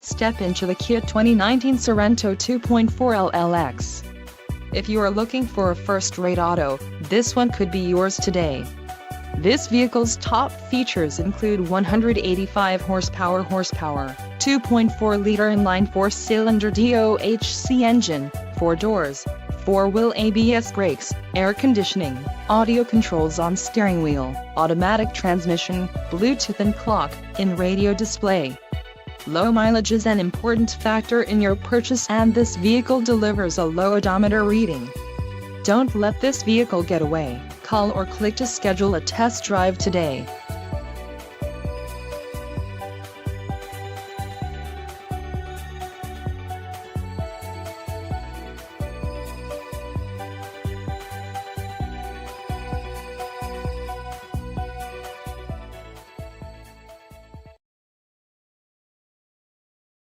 Step into the Kia 2019 Sorento 2.4 LLX. If you are looking for a first-rate auto, this one could be yours today. This vehicle's top features include 185 horsepower, 2.4-liter inline four-cylinder DOHC engine, 4 doors, 4-wheel ABS brakes, air conditioning, audio controls on steering wheel, automatic transmission, Bluetooth and clock-in radio display. Low mileage is an important factor in your purchase, and this vehicle delivers a low odometer reading. Don't let this vehicle get away. Call or click to schedule a test drive today.